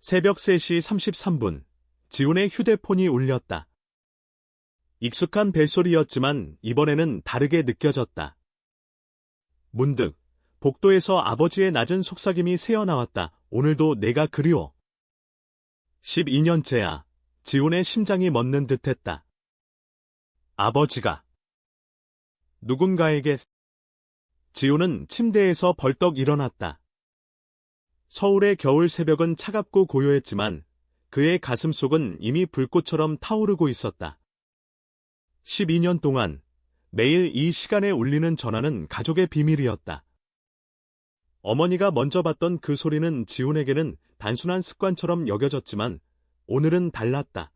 새벽 3시 33분, 지훈의 휴대폰이 울렸다. 익숙한 벨소리였지만 이번에는 다르게 느껴졌다. 문득 복도에서 아버지의 낮은 속삭임이 새어나왔다. 오늘도 내가 그리워. 12년째야. 지훈의 심장이 멎는 듯했다. 아버지가 누군가에게. 지훈은 침대에서 벌떡 일어났다. 서울의 겨울 새벽은 차갑고 고요했지만 그의 가슴속은 이미 불꽃처럼 타오르고 있었다. 12년 동안 매일 이 시간에 울리는 전화는 가족의 비밀이었다. 어머니가 먼저 받던 그 소리는 지훈에게는 단순한 습관처럼 여겨졌지만 오늘은 달랐다.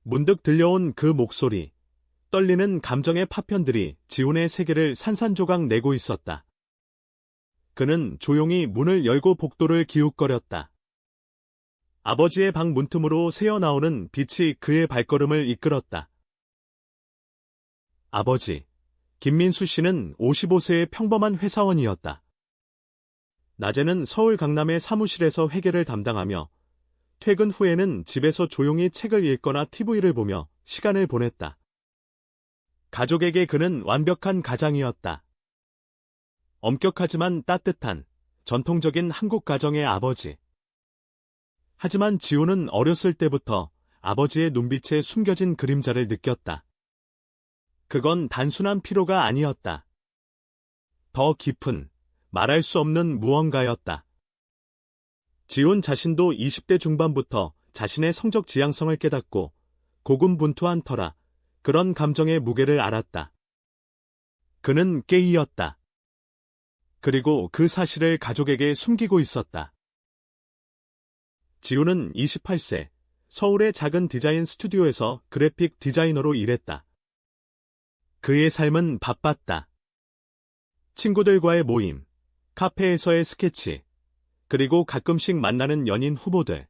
문득 들려온 그 목소리, 떨리는 감정의 파편들이 지훈의 세계를 산산조각 내고 있었다. 그는 조용히 문을 열고 복도를 기웃거렸다. 아버지의 방 문틈으로 새어나오는 빛이 그의 발걸음을 이끌었다. 아버지, 김민수 씨는 55세의 평범한 회사원이었다. 낮에는 서울 강남의 사무실에서 회계를 담당하며 퇴근 후에는 집에서 조용히 책을 읽거나 TV를 보며 시간을 보냈다. 가족에게 그는 완벽한 가장이었다. 엄격하지만 따뜻한, 전통적인 한국 가정의 아버지. 하지만 지훈은 어렸을 때부터 아버지의 눈빛에 숨겨진 그림자를 느꼈다. 그건 단순한 피로가 아니었다. 더 깊은, 말할 수 없는 무언가였다. 지훈 자신도 20대 중반부터 자신의 성적 지향성을 깨닫고 고군분투한 터라 그런 감정의 무게를 알았다. 그는 깨이었다. 그리고 그 사실을 가족에게 숨기고 있었다. 지훈은 28세, 서울의 작은 디자인 스튜디오에서 그래픽 디자이너로 일했다. 그의 삶은 바빴다. 친구들과의 모임, 카페에서의 스케치, 그리고 가끔씩 만나는 연인 후보들.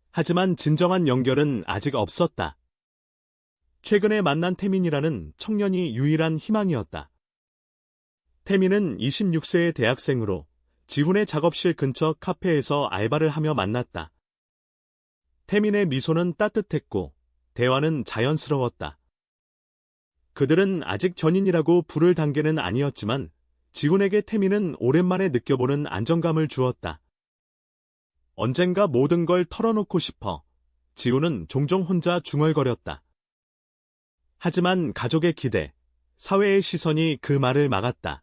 하지만 진정한 연결은 아직 없었다. 최근에 만난 태민이라는 청년이 유일한 희망이었다. 태민은 26세의 대학생으로 지훈의 작업실 근처 카페에서 알바를 하며 만났다. 태민의 미소는 따뜻했고 대화는 자연스러웠다. 그들은 아직 전인이라고 부를 단계는 아니었지만 지훈에게 태민은 오랜만에 느껴보는 안정감을 주었다. 언젠가 모든 걸 털어놓고 싶어 지훈은 종종 혼자 중얼거렸다. 하지만 가족의 기대, 사회의 시선이 그 말을 막았다.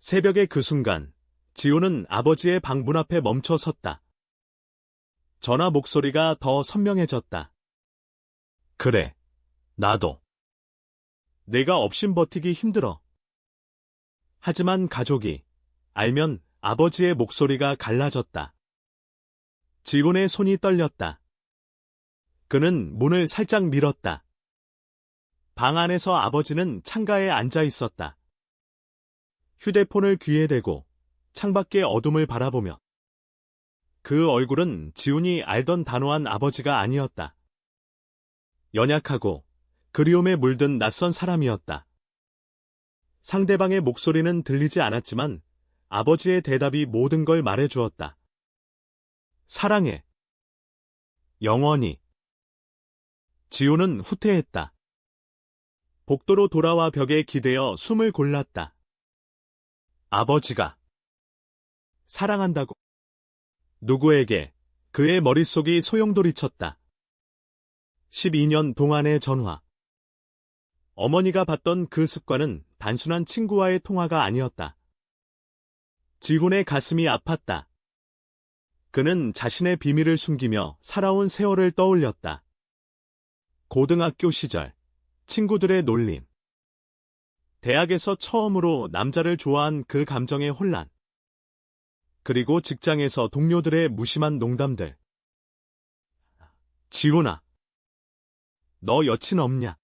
새벽의 그 순간, 지훈은 아버지의 방 문 앞에 멈춰 섰다. 전화 목소리가 더 선명해졌다. 그래, 나도. 내가 없인 버티기 힘들어. 하지만 가족이 알면 아버지의 목소리가 갈라졌다. 지훈의 손이 떨렸다. 그는 문을 살짝 밀었다. 방 안에서 아버지는 창가에 앉아 있었다. 휴대폰을 귀에 대고 창밖의 어둠을 바라보며 그 얼굴은 지훈이 알던 단호한 아버지가 아니었다. 연약하고 그리움에 물든 낯선 사람이었다. 상대방의 목소리는 들리지 않았지만 아버지의 대답이 모든 걸 말해주었다. 사랑해. 영원히. 지훈은 후퇴했다. 복도로 돌아와 벽에 기대어 숨을 골랐다. 아버지가 사랑한다고? 누구에게? 그의 머릿속이 소용돌이쳤다. 12년 동안의 전화. 어머니가 봤던 그 습관은 단순한 친구와의 통화가 아니었다. 지훈의 가슴이 아팠다. 그는 자신의 비밀을 숨기며 살아온 세월을 떠올렸다. 고등학교 시절, 친구들의 놀림. 대학에서 처음으로 남자를 좋아한 그 감정의 혼란. 그리고 직장에서 동료들의 무심한 농담들. 지훈아, 너 여친 없냐?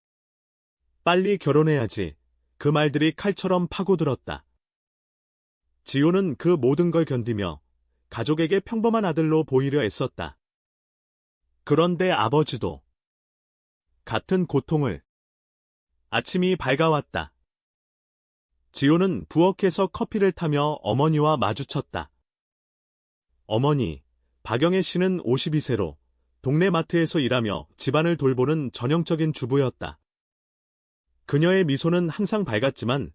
빨리 결혼해야지. 그 말들이 칼처럼 파고들었다. 지훈은 그 모든 걸 견디며 가족에게 평범한 아들로 보이려 애썼다. 그런데 아버지도 같은 고통을. 아침이 밝아왔다. 지훈은 부엌에서 커피를 타며 어머니와 마주쳤다. 어머니, 박영애 씨는 52세로 동네 마트에서 일하며 집안을 돌보는 전형적인 주부였다. 그녀의 미소는 항상 밝았지만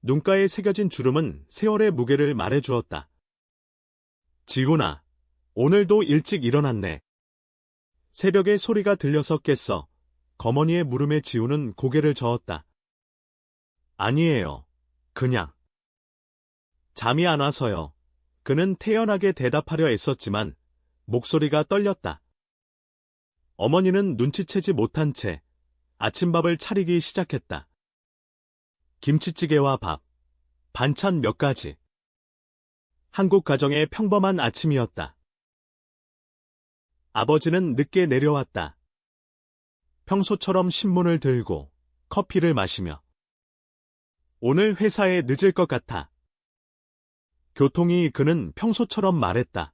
눈가에 새겨진 주름은 세월의 무게를 말해주었다. 지훈아, 오늘도 일찍 일어났네. 새벽에 소리가 들려서 깼어. 거머니의 물음에 지훈은 고개를 저었다. 아니에요. 그냥. 잠이 안 와서요. 그는 태연하게 대답하려 애썼지만 목소리가 떨렸다. 어머니는 눈치채지 못한 채 아침밥을 차리기 시작했다. 김치찌개와 밥, 반찬 몇 가지. 한국 가정의 평범한 아침이었다. 아버지는 늦게 내려왔다. 평소처럼 신문을 들고 커피를 마시며. 오늘 회사에 늦을 것 같아. 교통이 그는 평소처럼 말했다.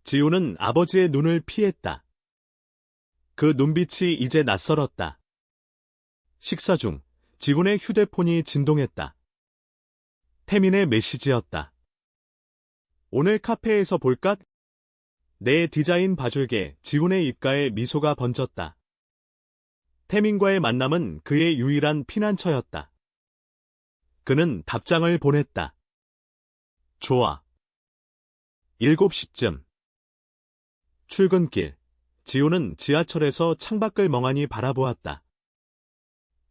지우는 아버지의 눈을 피했다. 그 눈빛이 이제 낯설었다. 식사 중 지훈의 휴대폰이 진동했다. 태민의 메시지였다. 오늘 카페에서 볼까? 내 디자인 봐줄게. 지훈의 입가에 미소가 번졌다. 태민과의 만남은 그의 유일한 피난처였다. 그는 답장을 보냈다. 좋아. 7시쯤. 출근길. 지훈은 지하철에서 창밖을 멍하니 바라보았다.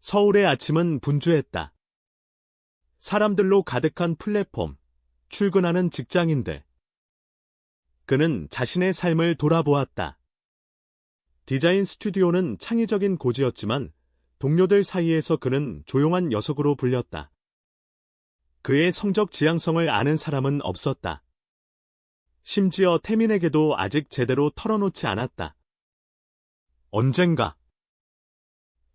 서울의 아침은 분주했다. 사람들로 가득한 플랫폼, 출근하는 직장인들. 그는 자신의 삶을 돌아보았다. 디자인 스튜디오는 창의적인 고지였지만 동료들 사이에서 그는 조용한 녀석으로 불렸다. 그의 성적 지향성을 아는 사람은 없었다. 심지어 태민에게도 아직 제대로 털어놓지 않았다. 언젠가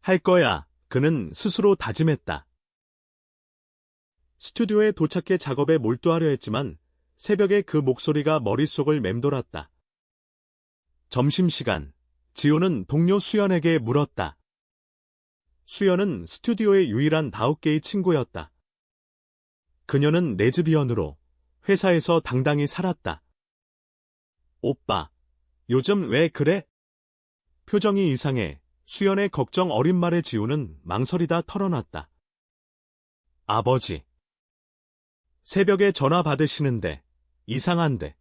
할 거야. 그는 스스로 다짐했다. 스튜디오에 도착해 작업에 몰두하려 했지만 새벽에 그 목소리가 머릿속을 맴돌았다. 점심시간, 지호는 동료 수연에게 물었다. 수연은 스튜디오의 유일한 다우게이 친구였다. 그녀는 레즈비언으로 회사에서 당당히 살았다. 오빠, 요즘 왜 그래? 표정이 이상해. 수연의 걱정 어린 말에 지우는 망설이다 털어놨다. 아버지. 새벽에 전화 받으시는데 이상한데.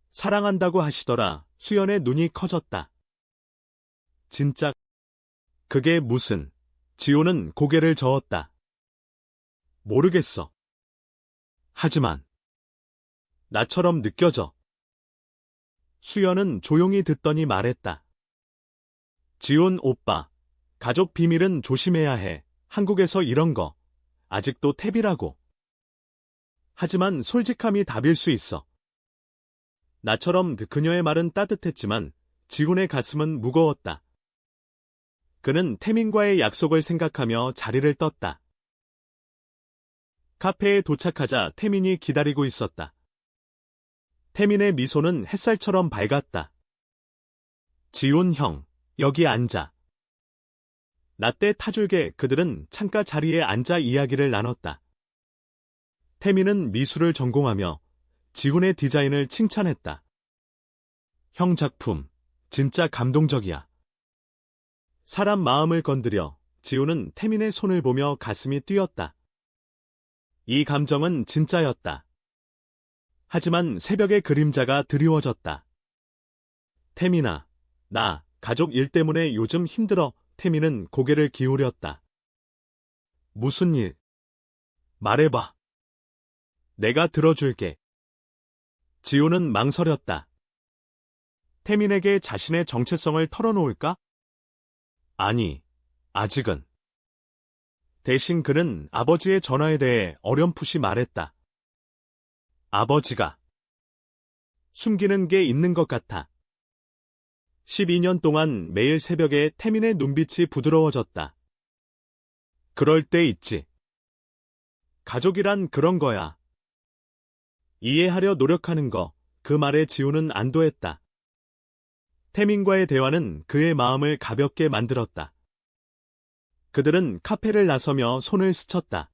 사랑한다고 하시더라. 수연의 눈이 커졌다. 진짜 그게 무슨. 지호는 고개를 저었다. 모르겠어. 하지만 나처럼 느껴져. 수연은 조용히 듣더니 말했다. 지훈 오빠, 가족 비밀은 조심해야 해. 한국에서 이런 거 아직도 탭이라고. 하지만 솔직함이 답일 수 있어. 나처럼 그녀의 말은 따뜻했지만 지훈의 가슴은 무거웠다. 그는 태민과의 약속을 생각하며 자리를 떴다. 카페에 도착하자 태민이 기다리고 있었다. 태민의 미소는 햇살처럼 밝았다. 지훈 형, 여기 앉아. 라떼 타줄게. 그들은 창가 자리에 앉아 이야기를 나눴다. 태민은 미술을 전공하며 지훈의 디자인을 칭찬했다. 형 작품, 진짜 감동적이야. 사람 마음을 건드려. 지훈은 태민의 손을 보며 가슴이 뛰었다. 이 감정은 진짜였다. 하지만 새벽의 그림자가 드리워졌다. 태민아, 나 가족 일 때문에 요즘 힘들어. 태민은 고개를 기울였다. 무슨 일? 말해봐. 내가 들어줄게. 지훈은 망설였다. 태민에게 자신의 정체성을 털어놓을까? 아니, 아직은. 대신 그는 아버지의 전화에 대해 어렴풋이 말했다. 아버지가 숨기는 게 있는 것 같아. 12년 동안 매일 새벽에 태민의 눈빛이 부드러워졌다. 그럴 때 있지. 가족이란 그런 거야. 이해하려 노력하는 거. 그 말에 지우는 안도했다. 태민과의 대화는 그의 마음을 가볍게 만들었다. 그들은 카페를 나서며 손을 스쳤다.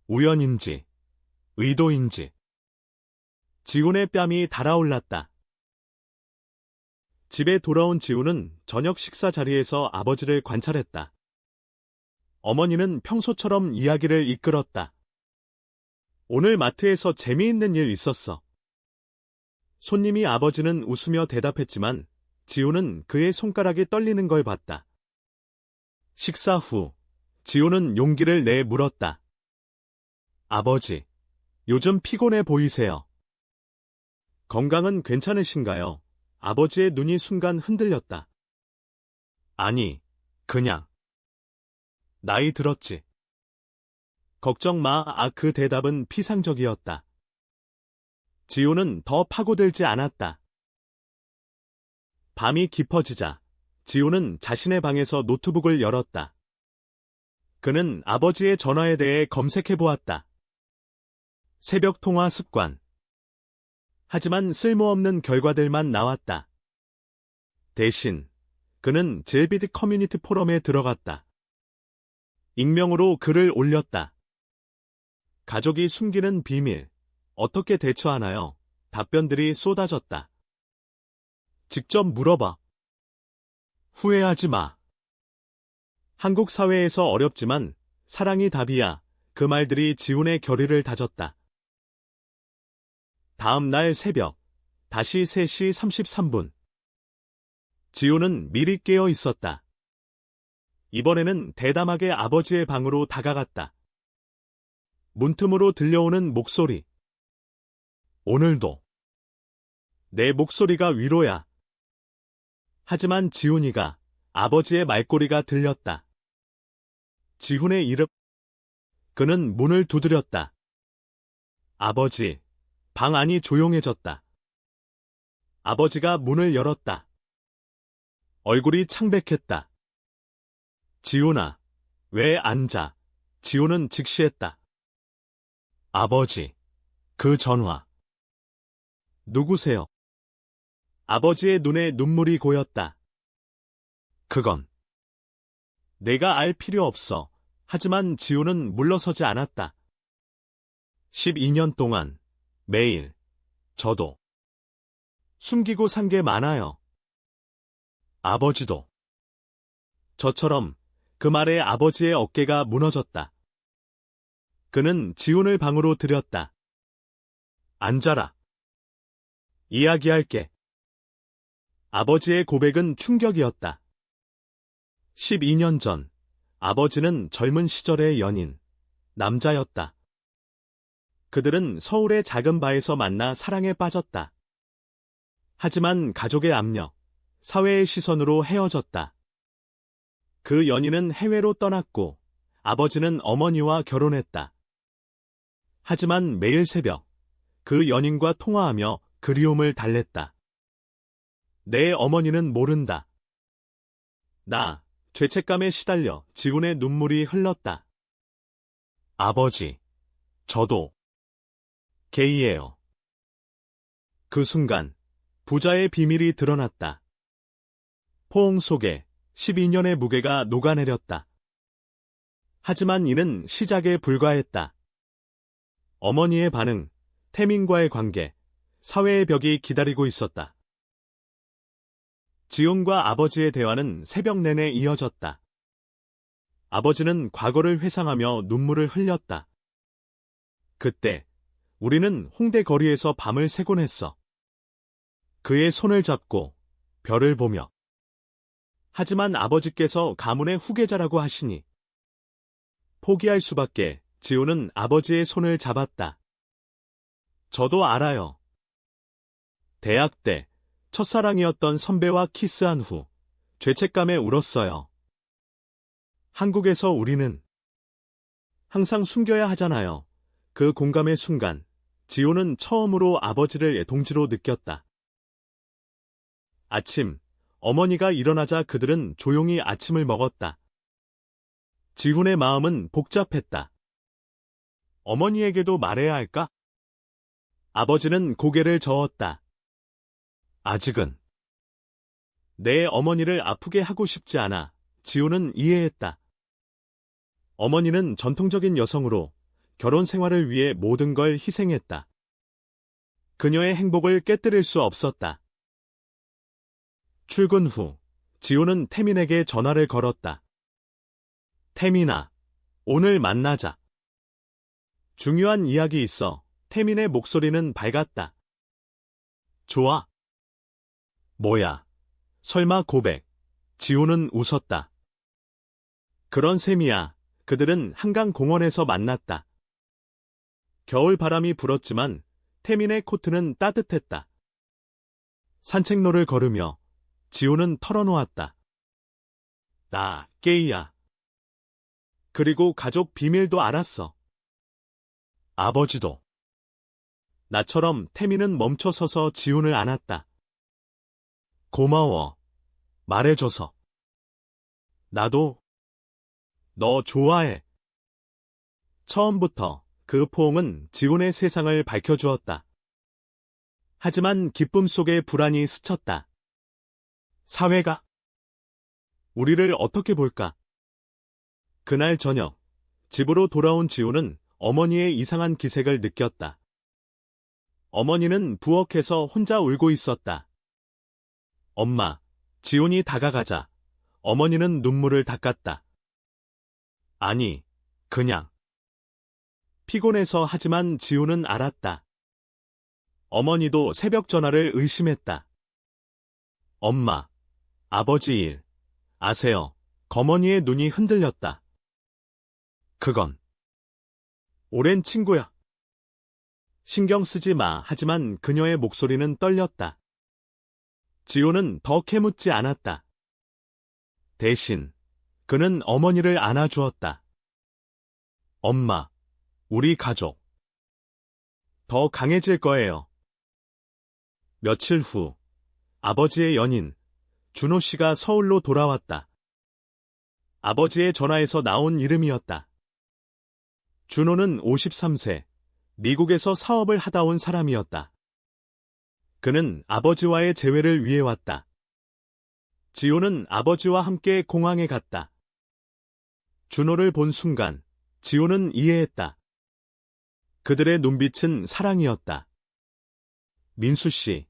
우연인지, 의도인지. 지훈의 뺨이 달아올랐다. 집에 돌아온 지훈은 저녁 식사 자리에서 아버지를 관찰했다. 어머니는 평소처럼 이야기를 이끌었다. 오늘 마트에서 재미있는 일 있었어. 손님이 아버지는 웃으며 대답했지만 지훈은 그의 손가락이 떨리는 걸 봤다. 식사 후 지훈은 용기를 내 물었다. 아버지, 요즘 피곤해 보이세요. 건강은 괜찮으신가요? 아버지의 눈이 순간 흔들렸다. 아니, 그냥. 나이 들었지. 걱정 마. 그 대답은 피상적이었다. 지훈은 더 파고들지 않았다. 밤이 깊어지자 지훈은 자신의 방에서 노트북을 열었다. 그는 아버지의 전화에 대해 검색해보았다. 새벽 통화 습관. 하지만 쓸모없는 결과들만 나왔다. 대신 그는 젤비드 커뮤니티 포럼에 들어갔다. 익명으로 글을 올렸다. 가족이 숨기는 비밀, 어떻게 대처하나요? 답변들이 쏟아졌다. 직접 물어봐. 후회하지 마. 한국 사회에서 어렵지만 사랑이 답이야. 그 말들이 지훈의 결의를 다졌다. 다음 날 새벽, 다시 3시 33분. 지훈은 미리 깨어 있었다. 이번에는 대담하게 아버지의 방으로 다가갔다. 문틈으로 들려오는 목소리. 오늘도. 내 목소리가 위로야. 하지만 지훈이가 아버지의 말꼬리가 들렸다. 지훈의 이름. 그는 문을 두드렸다. 아버지, 방 안이 조용해졌다. 아버지가 문을 열었다. 얼굴이 창백했다. 지훈아, 왜 앉아? 지훈은 직시했다. 아버지, 그 전화. 누구세요? 아버지의 눈에 눈물이 고였다. 그건 내가 알 필요 없어. 하지만 지훈은 물러서지 않았다. 12년 동안 매일 저도 숨기고 산 게 많아요. 아버지도. 저처럼 그 말에 아버지의 어깨가 무너졌다. 그는 지훈을 방으로 들였다. 앉아라. 이야기할게. 아버지의 고백은 충격이었다. 12년 전, 아버지는 젊은 시절의 연인, 남자였다. 그들은 서울의 작은 바에서 만나 사랑에 빠졌다. 하지만 가족의 압력, 사회의 시선으로 헤어졌다. 그 연인은 해외로 떠났고 아버지는 어머니와 결혼했다. 하지만 매일 새벽 그 연인과 통화하며 그리움을 달랬다. 내 어머니는 모른다. 나 죄책감에 시달려 지훈의 눈물이 흘렀다. 아버지, 저도 게이예요. 그 순간 부자의 비밀이 드러났다. 포옹 속에 12년의 무게가 녹아내렸다. 하지만 이는 시작에 불과했다. 어머니의 반응, 태민과의 관계, 사회의 벽이 기다리고 있었다. 지훈과 아버지의 대화는 새벽 내내 이어졌다. 아버지는 과거를 회상하며 눈물을 흘렸다. 그때 우리는 홍대 거리에서 밤을 새곤 했어. 그의 손을 잡고 별을 보며. 하지만 아버지께서 가문의 후계자라고 하시니 포기할 수밖에. 지훈은 아버지의 손을 잡았다. 저도 알아요. 대학 때 첫사랑이었던 선배와 키스한 후 죄책감에 울었어요. 한국에서 우리는 항상 숨겨야 하잖아요. 그 공감의 순간 지훈은 처음으로 아버지를 동지로 느꼈다. 아침, 어머니가 일어나자 그들은 조용히 아침을 먹었다. 지훈의 마음은 복잡했다. 어머니에게도 말해야 할까? 아버지는 고개를 저었다. 아직은. 내 어머니를 아프게 하고 싶지 않아. 지훈은 이해했다. 어머니는 전통적인 여성으로 결혼 생활을 위해 모든 걸 희생했다. 그녀의 행복을 깨뜨릴 수 없었다. 출근 후, 지호는 태민에게 전화를 걸었다. 태민아, 오늘 만나자. 중요한 이야기 있어. 태민의 목소리는 밝았다. 좋아. 뭐야? 설마 고백? 지호는 웃었다. 그런 셈이야. 그들은 한강 공원에서 만났다. 겨울 바람이 불었지만 태민의 코트는 따뜻했다. 산책로를 걸으며 지호는 털어놓았다. 나 게이야. 그리고 가족 비밀도 알았어. 아버지도. 나처럼 태민은 멈춰서서 지훈을 안았다. 고마워. 말해줘서. 나도 너 좋아해. 처음부터 그 포옹은 지훈의 세상을 밝혀주었다. 하지만 기쁨 속에 불안이 스쳤다. 사회가 우리를 어떻게 볼까? 그날 저녁, 집으로 돌아온 지훈은 어머니의 이상한 기색을 느꼈다. 어머니는 부엌에서 혼자 울고 있었다. 엄마, 지훈이 다가가자 어머니는 눈물을 닦았다. 아니, 그냥. 피곤해서 하지만 지훈은 알았다. 어머니도 새벽 전화를 의심했다. 엄마, 아버지 일, 아세요? 거머니의 눈이 흔들렸다. 그건 오랜 친구야. 신경 쓰지 마. 하지만 그녀의 목소리는 떨렸다. 지호는 더 캐묻지 않았다. 대신 그는 어머니를 안아주었다. 엄마, 우리 가족 더 강해질 거예요. 며칠 후 아버지의 연인 준호 씨가 서울로 돌아왔다. 아버지의 전화에서 나온 이름이었다. 준호는 53세, 미국에서 사업을 하다 온 사람이었다. 그는 아버지와의 재회를 위해 왔다. 지호는 아버지와 함께 공항에 갔다. 준호를 본 순간 지호는 이해했다. 그들의 눈빛은 사랑이었다. 민수 씨,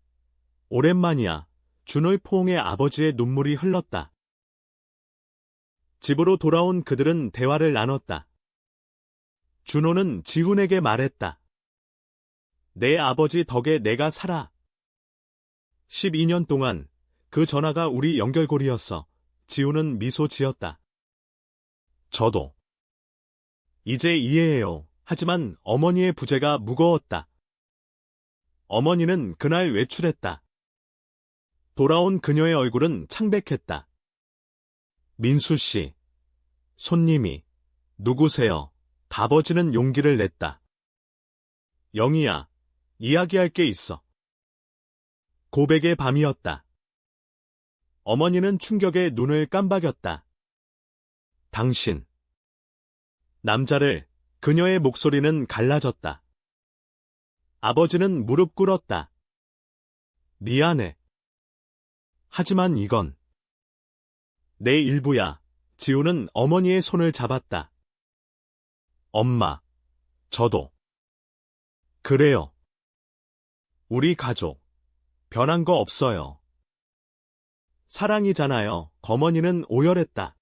오랜만이야. 준호의 포옹에 아버지의 눈물이 흘렀다. 집으로 돌아온 그들은 대화를 나눴다. 준호는 지훈에게 말했다. 내 아버지 덕에 내가 살아. 12년 동안 그 전화가 우리 연결고리였어. 지훈은 미소 지었다. 저도. 이제 이해해요. 하지만 어머니의 부재가 무거웠다. 어머니는 그날 외출했다. 돌아온 그녀의 얼굴은 창백했다. 민수 씨, 손님이 누구세요? 다버지는 용기를 냈다. 영희야, 이야기할 게 있어. 고백의 밤이었다. 어머니는 충격에 눈을 깜박였다. 당신. 남자를, 그녀의 목소리는 갈라졌다. 아버지는 무릎 꿇었다. 미안해. 하지만 이건 내 일부야. 지우는 어머니의 손을 잡았다. 엄마, 저도. 그래요. 우리 가족, 변한 거 없어요. 사랑이잖아요. 어머니는 오열했다.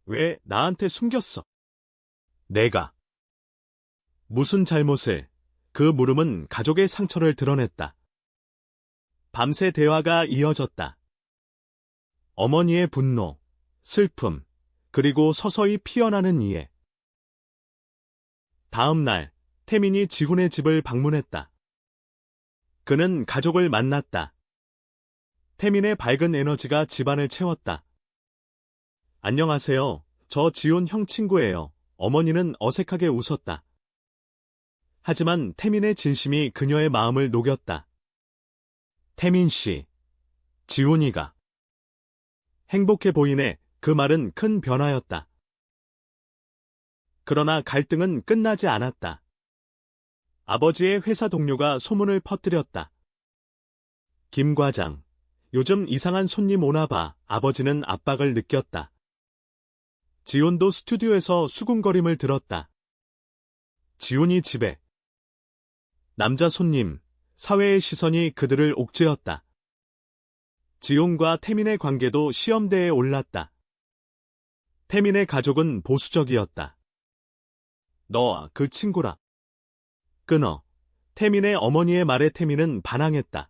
왜 나한테 숨겼어? 내가. 무슨 잘못을? 그 물음은 가족의 상처를 드러냈다. 밤새 대화가 이어졌다. 어머니의 분노, 슬픔, 그리고 서서히 피어나는 이해. 다음 날, 태민이 지훈의 집을 방문했다. 그는 가족을 만났다. 태민의 밝은 에너지가 집안을 채웠다. 안녕하세요. 저 지훈 형 친구예요. 어머니는 어색하게 웃었다. 하지만 태민의 진심이 그녀의 마음을 녹였다. 태민 씨, 지훈이가. 행복해 보이네. 그 말은 큰 변화였다. 그러나 갈등은 끝나지 않았다. 아버지의 회사 동료가 소문을 퍼뜨렸다. 김 과장, 요즘 이상한 손님 오나 봐. 아버지는 압박을 느꼈다. 지훈도 스튜디오에서 수군거림을 들었다. 지훈이 집에. 남자 손님, 사회의 시선이 그들을 옥죄었다. 지용과 태민의 관계도 시험대에 올랐다. 태민의 가족은 보수적이었다. 너와 그 친구라. 끊어. 태민의 어머니의 말에 태민은 반항했다.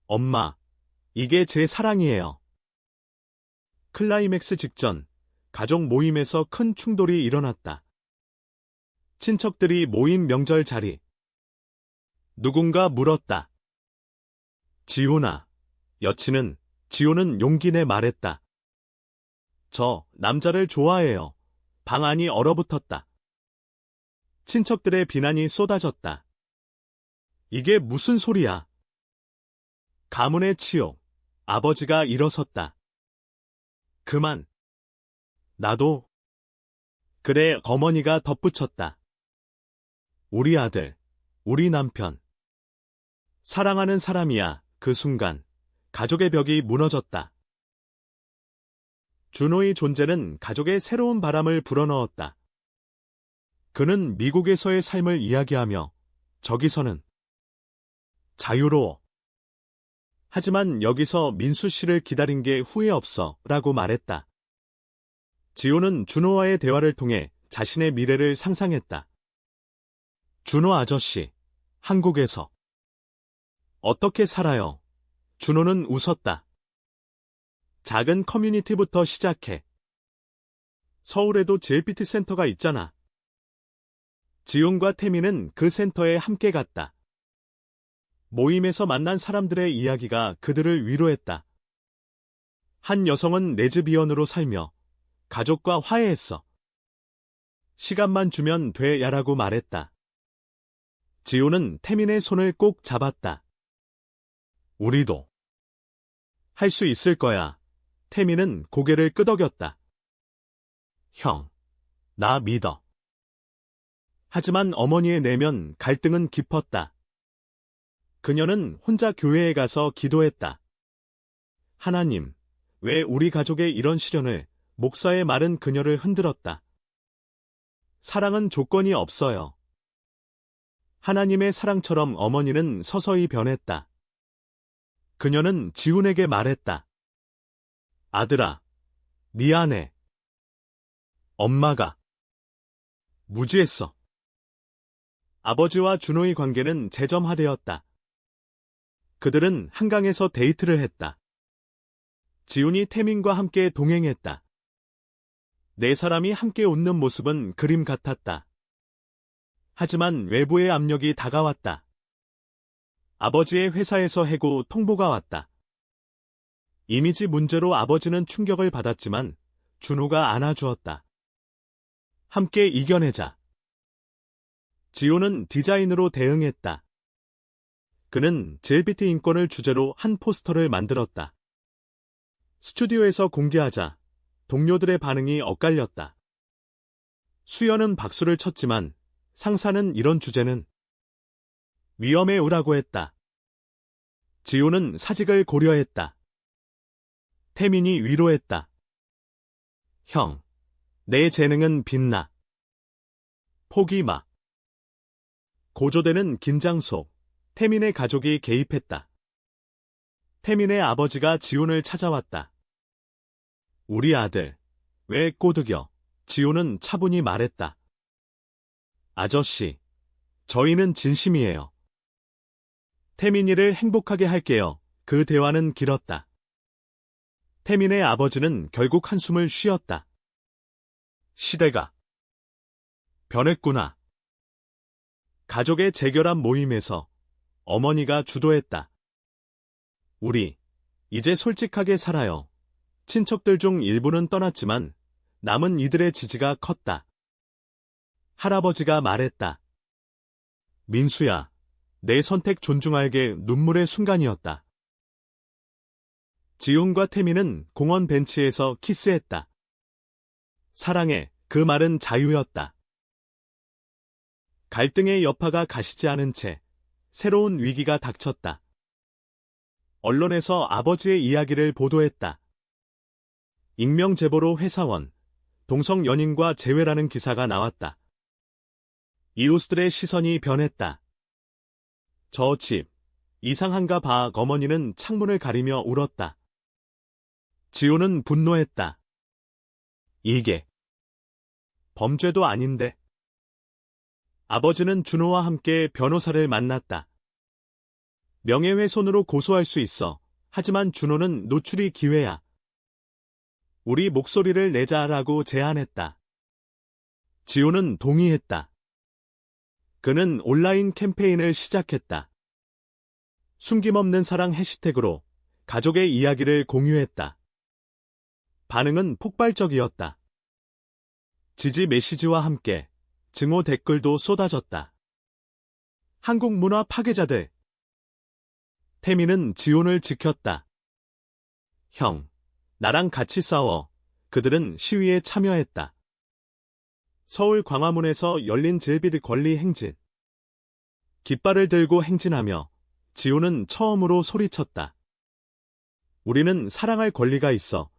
엄마, 이게 제 사랑이에요. 클라이맥스 직전, 가족 모임에서 큰 충돌이 일어났다. 친척들이 모인 명절 자리. 누군가 물었다. 지훈아. 지호는 용기 내 말했다. 저 남자를 좋아해요. 방 안이 얼어붙었다. 친척들의 비난이 쏟아졌다. 이게 무슨 소리야? 가문의 치욕. 아버지가 일어섰다. 그만. 나도. 그래, 어머니가 덧붙였다. 우리 아들, 우리 남편. 사랑하는 사람이야. 그 순간 가족의 벽이 무너졌다. 준호의 존재는 가족의 새로운 바람을 불어넣었다. 그는 미국에서의 삶을 이야기하며 저기서는 자유로워. 하지만 여기서 민수 씨를 기다린 게 후회 없어 라고 말했다. 지호는 준호와의 대화를 통해 자신의 미래를 상상했다. 준호 아저씨, 한국에서 어떻게 살아요? 준호는 웃었다. 작은 커뮤니티부터 시작해. 서울에도 JPT 센터가 있잖아. 지훈과 태민은 그 센터에 함께 갔다. 모임에서 만난 사람들의 이야기가 그들을 위로했다. 한 여성은 레즈비언으로 살며 가족과 화해했어. 시간만 주면 돼 야라고 말했다. 지훈은 태민의 손을 꼭 잡았다. 우리도 할 수 있을 거야. 태민은 고개를 끄덕였다. 형, 나 믿어. 하지만 어머니의 내면 갈등은 깊었다. 그녀는 혼자 교회에 가서 기도했다. 하나님, 왜 우리 가족의 이런 시련을? 목사의 말은 그녀를 흔들었다. 사랑은 조건이 없어요. 하나님의 사랑처럼 어머니는 서서히 변했다. 그녀는 지훈에게 말했다. 아들아, 미안해. 엄마가 무지했어. 아버지와 준호의 관계는 재점화되었다. 그들은 한강에서 데이트를 했다. 지훈이 태민과 함께 동행했다. 네 사람이 함께 웃는 모습은 그림 같았다. 하지만 외부의 압력이 다가왔다. 아버지의 회사에서 해고 통보가 왔다. 이미지 문제로 아버지는 충격을 받았지만 준호가 안아주었다. 함께 이겨내자. 지호는 디자인으로 대응했다. 그는 JPT 인권을 주제로 한 포스터를 만들었다. 스튜디오에서 공개하자 동료들의 반응이 엇갈렸다. 수연은 박수를 쳤지만 상사는 이런 주제는 위험해오라고 했다. 지호는 사직을 고려했다. 태민이 위로했다. 형, 내 재능은 빛나. 포기 마. 고조되는 긴장 속 태민의 가족이 개입했다. 태민의 아버지가 지훈을 찾아왔다. 우리 아들, 왜 꼬드겨? 지훈은 차분히 말했다. 아저씨, 저희는 진심이에요. 태민이를 행복하게 할게요. 그 대화는 길었다. 태민의 아버지는 결국 한숨을 쉬었다. 시대가 변했구나. 가족의 재결합 모임에서 어머니가 주도했다. 우리 이제 솔직하게 살아요. 친척들 중 일부는 떠났지만 남은 이들의 지지가 컸다. 할아버지가 말했다. 민수야, 내 선택 존중하게. 눈물의 순간이었다. 지훈과 태민은 공원 벤치에서 키스했다. 사랑해, 그 말은 자유였다. 갈등의 여파가 가시지 않은 채 새로운 위기가 닥쳤다. 언론에서 아버지의 이야기를 보도했다. 익명 제보로 회사원, 동성 연인과 재회라는 기사가 나왔다. 이웃들의 시선이 변했다. 저 집, 이상한가 봐. 어머니는 창문을 가리며 울었다. 지호는 분노했다. 이게 범죄도 아닌데. 아버지는 준호와 함께 변호사를 만났다. 명예훼손으로 고소할 수 있어. 하지만 준호는 노출이 기회야. 우리 목소리를 내자라고 제안했다. 지호는 동의했다. 그는 온라인 캠페인을 시작했다. 숨김없는 사랑 해시태그로 가족의 이야기를 공유했다. 반응은 폭발적이었다. 지지 메시지와 함께 증오 댓글도 쏟아졌다. 한국 문화 파괴자들. 태민은 지온을 지켰다. 형, 나랑 같이 싸워. 그들은 시위에 참여했다. 서울 광화문에서 열린 질비드 권리 행진. 깃발을 들고 행진하며 지호는 처음으로 소리쳤다. 우리는 사랑할 권리가 있어.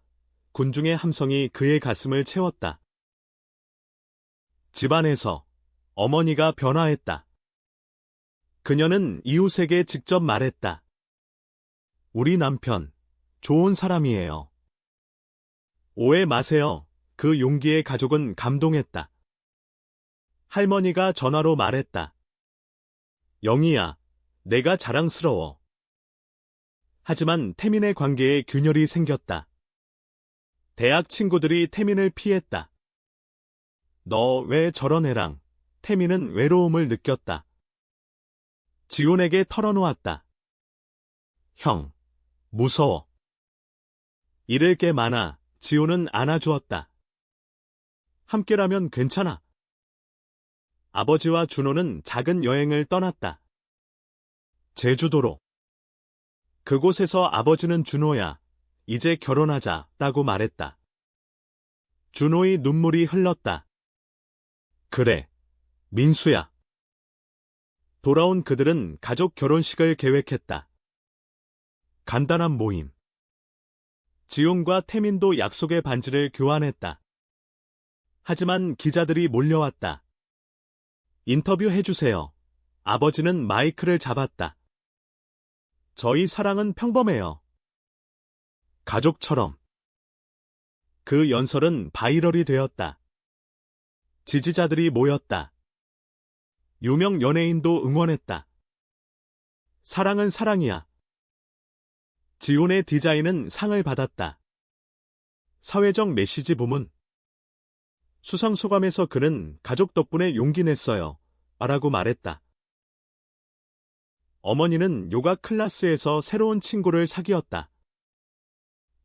군중의 함성이 그의 가슴을 채웠다. 집안에서 어머니가 변화했다. 그녀는 이웃에게 직접 말했다. 우리 남편, 좋은 사람이에요. 오해 마세요. 그 용기에 가족은 감동했다. 할머니가 전화로 말했다. 영희야, 내가 자랑스러워. 하지만 태민의 관계에 균열이 생겼다. 대학 친구들이 태민을 피했다. 너 왜 저런 애랑? 태민은 외로움을 느꼈다. 지온에게 털어놓았다. 형, 무서워. 잃을 게 많아. 지온은 안아주었다. 함께라면 괜찮아. 아버지와 준호는 작은 여행을 떠났다. 제주도로. 그곳에서 아버지는 준호야, 이제 결혼하자, 라고 말했다. 준호의 눈물이 흘렀다. 그래, 민수야. 돌아온 그들은 가족 결혼식을 계획했다. 간단한 모임. 지용과 태민도 약속의 반지를 교환했다. 하지만 기자들이 몰려왔다. 인터뷰 해주세요. 아버지는 마이크를 잡았다. 저희 사랑은 평범해요. 가족처럼. 그 연설은 바이럴이 되었다. 지지자들이 모였다. 유명 연예인도 응원했다. 사랑은 사랑이야. 지온의 디자인은 상을 받았다. 사회적 메시지 부문. 수상소감에서 그는 가족 덕분에 용기 냈어요. 라고 말했다. 어머니는 요가 클래스에서 새로운 친구를 사귀었다.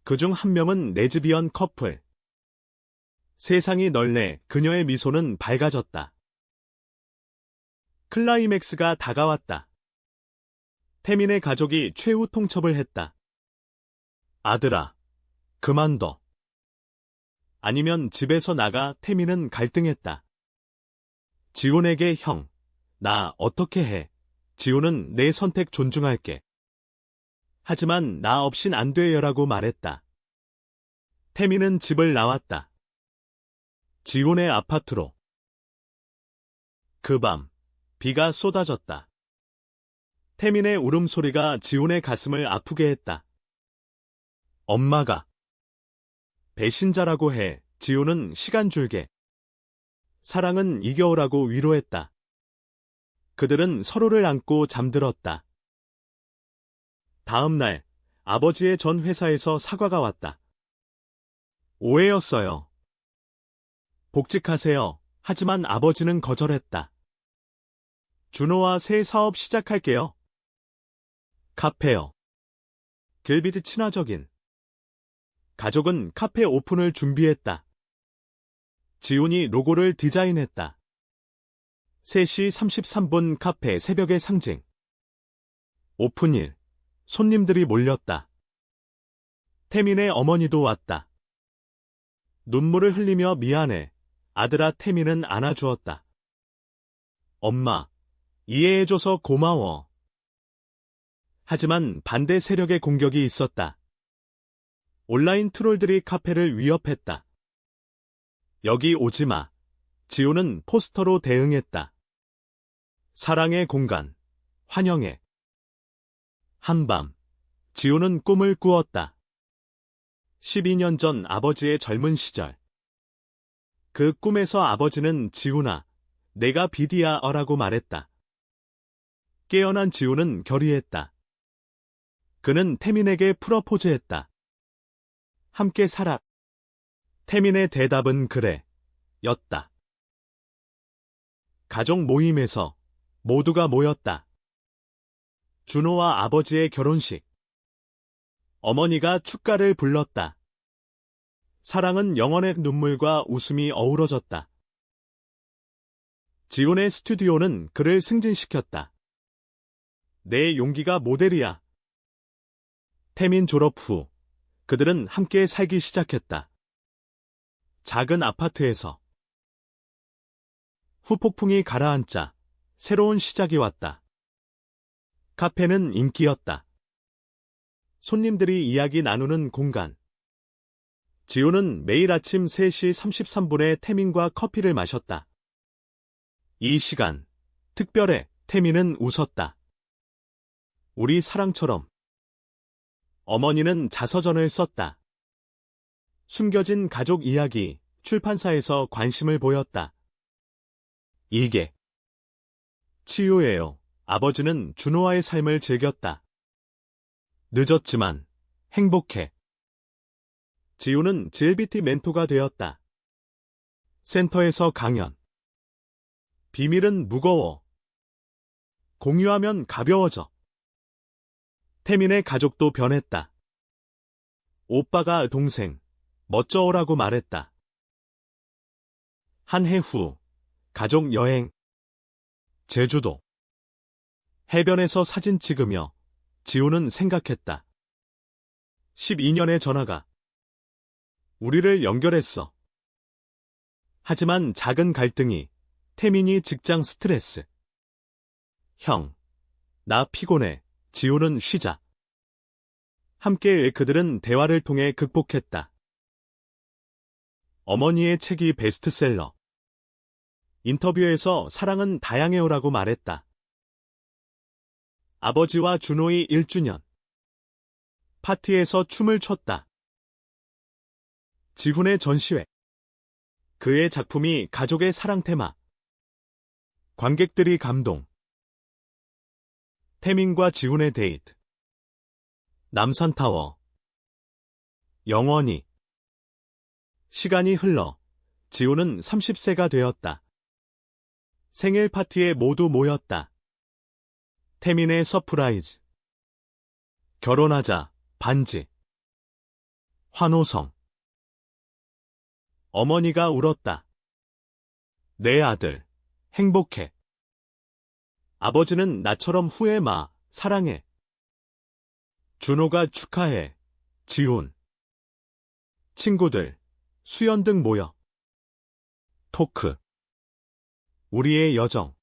그중 한 명은 레즈비언 커플. 세상이 널래 그녀의 미소는 밝아졌다. 클라이맥스가 다가왔다. 태민의 가족이 최후 통첩을 했다. 아들아, 그만둬. 아니면 집에서 나가. 태민은 갈등했다. 지온에게 형, 나 어떻게 해? 지온은 내 선택 존중할게. 하지만 나 없인 안 돼요라고 말했다. 태민은 집을 나왔다. 지온의 아파트로. 그 밤, 비가 쏟아졌다. 태민의 울음소리가 지온의 가슴을 아프게 했다. 엄마가 배신자라고 해. 지온은 시간 줄게. 사랑은 이겨오라고 위로했다. 그들은 서로를 안고 잠들었다. 다음 날, 아버지의 전 회사에서 사과가 왔다. 오해였어요. 복직하세요. 하지만 아버지는 거절했다. 준호와 새 사업 시작할게요. 카페요. 길비드 친화적인. 가족은 카페 오픈을 준비했다. 지훈이 로고를 디자인했다. 3시 33분 카페 새벽의 상징. 오픈일. 손님들이 몰렸다. 태민의 어머니도 왔다. 눈물을 흘리며 미안해. 아들아. 태민은 안아주었다. 엄마, 이해해줘서 고마워. 하지만 반대 세력의 공격이 있었다. 온라인 트롤들이 카페를 위협했다. 여기 오지마. 지호는 포스터로 대응했다. 사랑의 공간. 환영해. 한밤, 지호는 꿈을 꾸었다. 12년 전 아버지의 젊은 시절. 그 꿈에서 아버지는 지훈아, 내가 비디야어라고 말했다. 깨어난 지훈은 결의했다. 그는 태민에게 프러포즈했다. 함께 살아. 태민의 대답은 그래, 였다. 가족 모임에서 모두가 모였다. 준호와 아버지의 결혼식. 어머니가 축가를 불렀다. 사랑은 영원의 눈물과 웃음이 어우러졌다. 지훈의 스튜디오는 그를 승진시켰다. 내 용기가 모델이야. 태민 졸업 후 그들은 함께 살기 시작했다. 작은 아파트에서. 후폭풍이 가라앉자 새로운 시작이 왔다. 카페는 인기였다. 손님들이 이야기 나누는 공간. 지호는 매일 아침 3시 33분에 태민과 커피를 마셨다. 이 시간, 특별해. 태민은 웃었다. 우리 사랑처럼. 어머니는 자서전을 썼다. 숨겨진 가족 이야기, 출판사에서 관심을 보였다. 이게 치유예요. 아버지는 준호와의 삶을 즐겼다. 늦었지만 행복해. 지우는 GLBT 멘토가 되었다. 센터에서 강연. 비밀은 무거워. 공유하면 가벼워져. 태민의 가족도 변했다. 오빠가 동생, 멋져오라고 말했다. 한 해 후, 가족 여행. 제주도. 해변에서 사진 찍으며 지호는 생각했다. 12년의 전화가 우리를 연결했어. 하지만 작은 갈등이, 태민이 직장 스트레스. 형, 나 피곤해. 지호는 쉬자. 함께 그들은 대화를 통해 극복했다. 어머니의 책이 베스트셀러. 인터뷰에서 사랑은 다양해요라고 말했다. 아버지와 준호의 1주년. 파티에서 춤을 췄다. 지훈의 전시회. 그의 작품이 가족의 사랑 테마. 관객들이 감동. 태민과 지훈의 데이트. 남산타워. 영원히. 시간이 흘러 지훈은 30세가 되었다. 생일 파티에 모두 모였다. 태민의 서프라이즈. 결혼하자, 반지. 환호성. 어머니가 울었다. 내 아들, 행복해. 아버지는 나처럼 후회 마, 사랑해. 준호가 축하해, 지훈. 친구들, 수연 등 모여. 토크. 우리의 여정.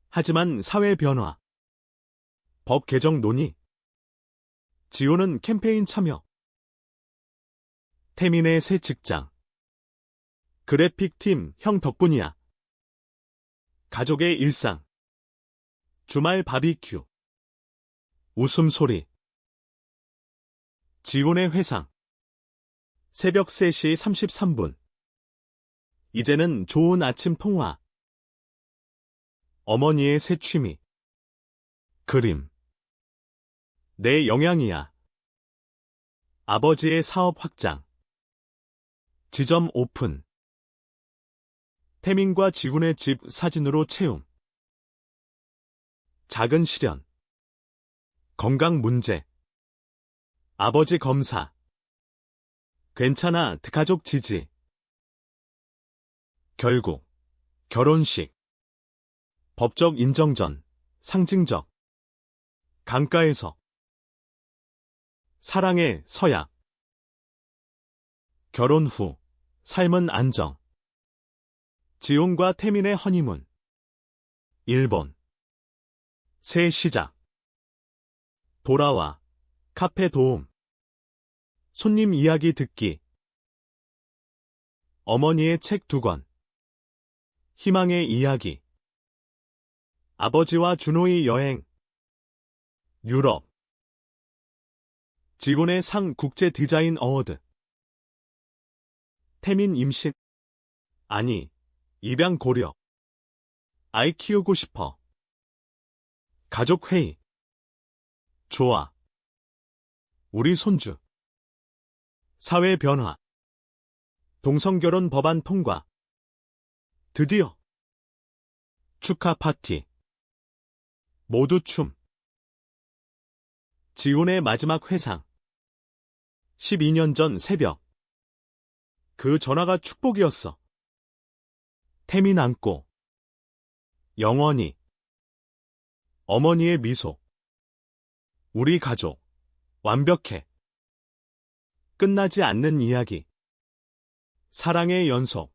하지만 사회 변화. 법 개정 논의. 지호는 캠페인 참여. 태민의 새 직장. 그래픽팀, 형 덕분이야. 가족의 일상. 주말 바비큐. 웃음소리. 지훈의 회상. 새벽 3시 33분. 이제는 좋은 아침 통화. 어머니의 새 취미. 그림. 내 영향이야. 아버지의 사업 확장. 지점 오픈. 태민과 지훈의 집 사진으로 채움. 작은 실현. 건강 문제. 아버지 검사. 괜찮아, 가족 지지. 결국, 결혼식. 법적 인정 전, 상징적. 강가에서. 사랑의 서약. 결혼 후, 삶은 안정. 지훈과 태민의 허니문. 일본. 새 시작. 돌아와. 카페 도움. 손님 이야기 듣기. 어머니의 책 2권. 희망의 이야기. 아버지와 준호의 여행. 유럽. 지곤의 상 국제 디자인 어워드. 태민 임신. 아니, 입양 고려. 아이 키우고 싶어. 가족 회의. 좋아. 우리 손주. 사회 변화. 동성결혼 법안 통과. 드디어. 축하 파티. 모두 춤. 지훈의 마지막 회상. 12년 전 새벽. 그 전화가 축복이었어. 태민 안고. 영원히. 어머니의 미소. 우리 가족. 완벽해. 끝나지 않는 이야기. 사랑의 연속.